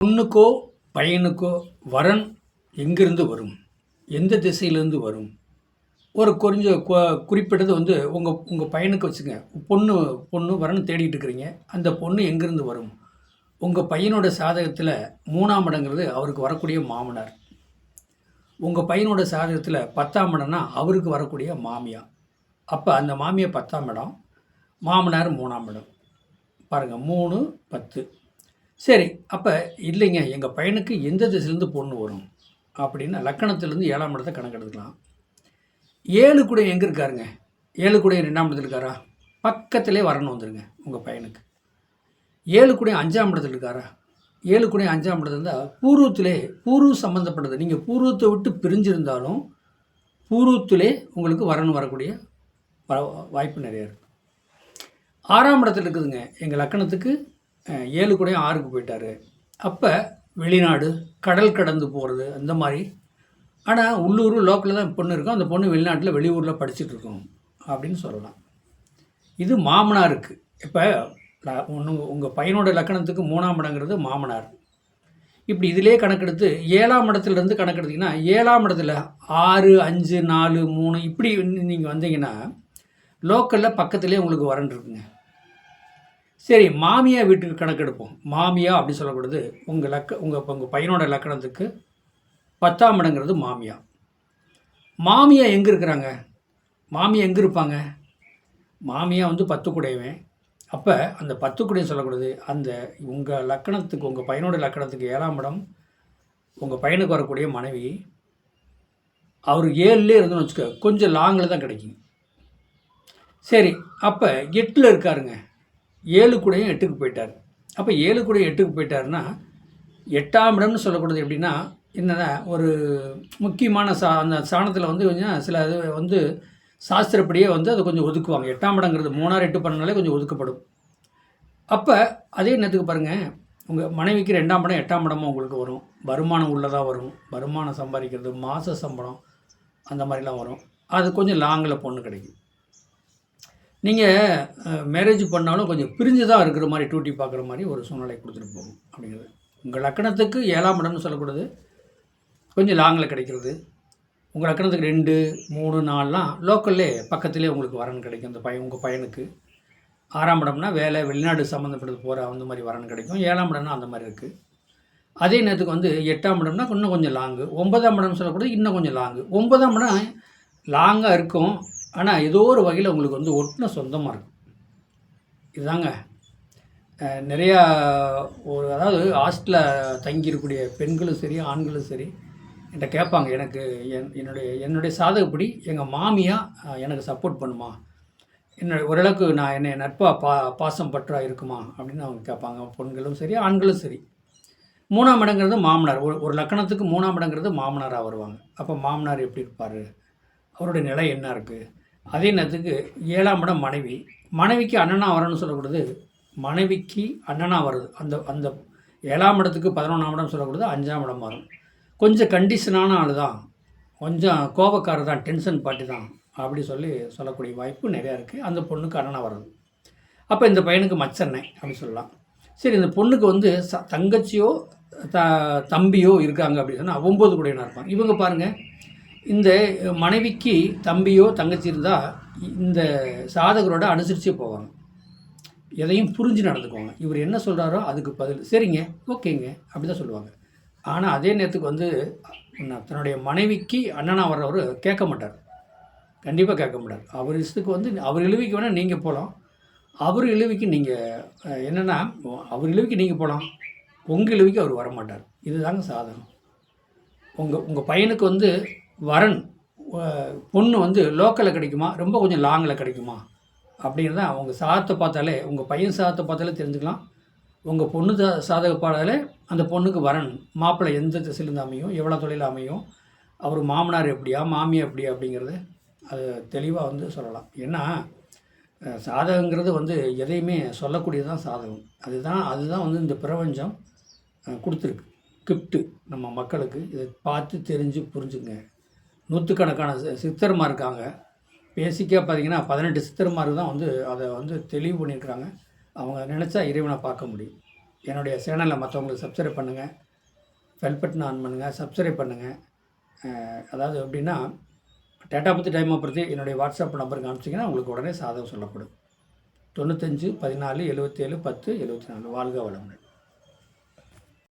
பொண்ணுக்கோ பையனுக்கோ வரன் எங்கிருந்து வரும், எந்த திசையிலேருந்து வரும்? ஒரு கொஞ்சம் குறிப்பிட்டது வந்து உங்கள் உங்கள் பையனுக்கு வச்சுங்க. பொண்ணு பொண்ணு வரன் தேடிட்டு இருக்கிறீங்க. அந்த பொண்ணு எங்கேருந்து வரும்? உங்கள் பையனோட சாதகத்தில் 3ஆம் இடங்கிறது அவருக்கு வரக்கூடிய மாமனார். உங்கள் பையனோட சாதகத்தில் 10ஆம் இடம்னா அவருக்கு வரக்கூடிய மாமியார். அப்போ அந்த மாமியார் 10ஆம் இடம், மாமனார் 3ஆம் இடம். பாருங்கள், 3, 10. சரி, அப்போ இல்லைங்க, எங்கள் பையனுக்கு எந்த திசையிலேருந்து பொண்ணு வரும் அப்படின்னு லக்கணத்திலேருந்து 7ஆம் இடத்தை கணக்கெடுத்துக்கலாம். 7 கூட எங்கே இருக்காருங்க? 7 கூட 2ஆம் இடத்துல இருக்காரா? பக்கத்திலே வரணும் வந்துருங்க உங்கள் பையனுக்கு. 7 கூட 5ஆம் இடத்துல இருக்காரா? 7 கூட 5ஆம் இடத்துல இருந்தால் பூர்வம் சம்மந்தப்பட்டது. நீங்கள் பூர்வத்தை விட்டு பிரிஞ்சிருந்தாலும் பூர்வத்திலே உங்களுக்கு வரணும் வரக்கூடிய வாய்ப்பு நிறையா இருக்குது. 6ஆம் இடத்துல இருக்குதுங்க. எங்கள் லக்கணத்துக்கு 7 கூட 6க்கு போயிட்டார். அப்போ வெளிநாடு, கடல் கடந்து போகிறது அந்த மாதிரி. ஆனால் உள்ளூர் லோக்கலில் தான் பொண்ணு இருக்கும். அந்த பொண்ணு வெளிநாட்டில் வெளியூரில் படிச்சுட்டு இருக்கணும் அப்படின்னு சொல்லலாம். இது மாமனாருக்கு. இப்போ உங்கள் பையனோட லக்கணத்துக்கு 3ஆம் இடங்கிறது மாமனார். இப்படி இதிலே கணக்கெடுத்து 7ஆம் இடத்துலேருந்து கணக்கெடுத்திங்கன்னா 7ஆம் இடத்துல 6, 5, 4, 3 இப்படி நீங்கள் வந்தீங்கன்னா லோக்கலில் பக்கத்துலேயே உங்களுக்கு வரன் இருக்குங்க. சரி, மாமியா வீட்டுக்கு கணக்கெடுப்போம். மாமியா அப்படி சொல்லக்கூடாது. உங்கள் பையனோட லக்கணத்துக்கு 10ஆம் இடங்கிறது மாமியா. மாமியா எங்கே இருக்கிறாங்க? மாமியா எங்கே இருப்பாங்க? மாமியா வந்து 10 குடையவன். அப்போ அந்த 10 குடையை சொல்லக்கூடாது. அந்த உங்கள் லக்கணத்துக்கு, உங்கள் பையனோட லக்கணத்துக்கு 7ஆம் இடம் உங்கள் பையனுக்கு வரக்கூடிய மனைவி. அவர் 7லே இருந்துன்னு வச்சுக்க, கொஞ்சம் லாங்கில் தான் கிடைக்கும். சரி, அப்போ 8ல் இருக்காருங்க. 7 கூடையும் 8க்கு போயிட்டார். அப்போ 7 கூட 8க்கு போயிட்டாருன்னா 8ஆம் இடம்னு சொல்லக்கூடாது. எப்படின்னா என்னென்னா, ஒரு முக்கியமான அந்த சாணத்தில் வந்து கொஞ்சம் சில இது வந்து சாஸ்திரப்படியே வந்து அதை கொஞ்சம் ஒதுக்குவாங்க. 8ஆம் இடங்கிறது 3, 8, 12 கொஞ்சம் ஒதுக்கப்படும். அப்போ அதே நேரத்துக்கு பாருங்கள், உங்கள் மனைவிக்கு 2ஆம் இடம் 8ஆம் இடமும் உங்களுக்கு வரும். வருமானம் உள்ளதாக வரும். வருமானம் சம்பாதிக்கிறது, மாத சம்பளம் அந்த மாதிரிலாம் வரும். அது கொஞ்சம் லாங்கில் பொண்ணு கிடைக்கும். நீங்கள் மேரேஜ் பண்ணாலும் கொஞ்சம் பிரிஞ்சு தான் இருக்கிற மாதிரி, டூட்டி பார்க்குற மாதிரி ஒரு சூழ்நிலை கொடுத்துட்டு போகும் அப்படிங்கிறது. உங்கள் லக்கணத்துக்கு 7ஆம் இடம்னு சொல்லக்கூடாது, கொஞ்சம் லாங்கில் கிடைக்கிறது. உங்கள் லக்கணத்துக்கு 2, 3, 4லாம் லோக்கல்லே பக்கத்துலேயே உங்களுக்கு வரன் கிடைக்கும். அந்த உங்கள் பையனுக்கு 6ஆம் இடம்னா வேலை, வெளிநாடு சம்மந்தப்பட்டது போகிற அந்த மாதிரி வரன் கிடைக்கும். 7ஆம் இடம்னா அந்த மாதிரி இருக்குது. அதே நேரத்துக்கு வந்து 8ஆம் இடம்னா இன்னும் கொஞ்சம் லாங்கு. 9ஆம் இடம்னு சொல்லக்கூடாது, இன்னும் கொஞ்சம் லாங்கு. 9ஆம் இடம் லாங்காக இருக்கும், ஆனால் ஏதோ ஒரு வகையில் உங்களுக்கு வந்து ஒட்டின சொந்தமாக இருக்கும். இதுதாங்க நிறையா அதாவது ஹாஸ்டலில் தங்கியிருக்கக்கூடிய பெண்களும் சரி, ஆண்களும் சரி என்கிட்ட கேட்பாங்க, எனக்கு என்னுடைய சாதகப்படி எங்கள் மாமியா எனக்கு சப்போர்ட் பண்ணுமா, ஓரளவுக்கு நான் என்னை நட்பாக பாசம் பற்றாக இருக்குமா அப்படின்னு அவங்க கேட்பாங்க. பெண்களும் சரி, ஆண்களும் சரி. 3ஆம் இடங்கிறது மாமனார். ஒரு லக்கணத்துக்கு 3ஆம் இடங்கிறது மாமனாராக வருவாங்க. அப்போ மாமனார் எப்படி இருப்பார், அவருடைய நிலை என்ன இருக்குது. அதே நேரத்துக்கு 7ஆம் இடம் மனைவி. மனைவிக்கு அண்ணனாக வரணும்னு சொல்லக்கூடாது, மனைவிக்கு அண்ணனாக வருது. அந்த 7ஆம் இடத்துக்கு 11ஆம் இடம் சொல்லக்கூடாது, 5ஆம் இடம் வரும். கொஞ்சம் கண்டிஷனான ஆள் தான், கொஞ்சம் கோபக்காரர் தான், டென்ஷன் பார்ட்டி தான் அப்படி சொல்லக்கூடிய வாய்ப்பு நிறையா இருக்குது. அந்த பொண்ணுக்கு அண்ணனாக வருது. அப்போ இந்த பையனுக்கு மச்சண்ணை அப்படி சொல்லலாம். சரி, இந்த பொண்ணுக்கு வந்து தங்கச்சியோ தம்பியோ இருக்காங்க அப்படின்னு சொன்னால் 9 கூடையனாக இருப்பாங்க. இவங்க பாருங்கள், இந்த மனைவிக்கு தம்பியோ தங்கச்சி இருந்தால் இந்த சாதகரோட அனுசரிச்சே போவாங்க. எதையும் புரிஞ்சு நடந்துக்குவாங்க. இவர் என்ன சொல்கிறாரோ அதுக்கு பதில் சரிங்க, ஓகேங்க அப்படி தான் சொல்லுவாங்க. ஆனால் அதே நேரத்துக்கு வந்து தன்னுடைய மனைவிக்கு அண்ணனாக வர்றவர் கேட்க மாட்டார், கண்டிப்பாக கேட்க மாட்டார். அவர் இஷ்டத்துக்கு வந்து அவர் இழுவிக்கு வேணால் நீங்கள் போகலாம், அவர் இழுவிக்கு நீங்கள் என்னென்னா அவர் இழுவிக்கு நீங்கள் போகலாம், உங்கள் இழுவிக்கு அவர் வரமாட்டார். இதுதாங்க சாதகம். உங்கள் பையனுக்கு வந்து வரன் பொண்ணு வந்து லோக்கலில் கிடைக்குமா, ரொம்ப கொஞ்சம் லாங்கில் கிடைக்குமா அப்படிங்கிறத அவங்க சாதத்தை பார்த்தாலே, உங்கள் பையன் சாதத்தை பார்த்தாலே தெரிஞ்சுக்கலாம். உங்கள் பொண்ணு சாதக பார்த்தாலே அந்த பொண்ணுக்கு வரன் மாப்பிள்ளை எந்த திசையிலேருந்து அமையும், எவ்வளோ தொழில் அமையும், அவர் மாமனார் எப்படியா மாமியார் எப்படியா அப்படிங்கிறது அது தெளிவாக வந்து சொல்லலாம். ஏன்னா சாதகங்கிறது வந்து எதையுமே சொல்லக்கூடியதான் சாதகம். அதுதான் வந்து இந்த பிரபஞ்சம் கொடுத்துருக்கு கிஃப்ட்டு நம்ம மக்களுக்கு. இதை பார்த்து தெரிஞ்சு புரிஞ்சுங்க. நூற்றுக்கணக்கான சித்தர்மார் இருக்காங்க. பேசிக்காக பார்த்திங்கன்னா 18 சித்தர்மாருக்கு தான் வந்து அதை வந்து தெளிவு பண்ணியிருக்கிறாங்க. அவங்க நினச்சா இறைவனை பார்க்க முடியும். என்னுடைய சேனலை மற்றவங்களுக்கு சப்ஸ்கிரைப் பண்ணுங்கள், பெல் பட்டன் ஆன் பண்ணுங்கள், சப்ஸ்கிரைப் பண்ணுங்கள். அதாவது எப்படின்னா, டேட்டா பற்றி டைம் பற்றி என்னுடைய வாட்ஸ்அப் நம்பருக்கு அனுப்பிச்சிங்கன்னா உங்களுக்கு உடனே சாதகம் சொல்லப்படும். 95 14 77 10 74. வாழ்க வளமுடன்.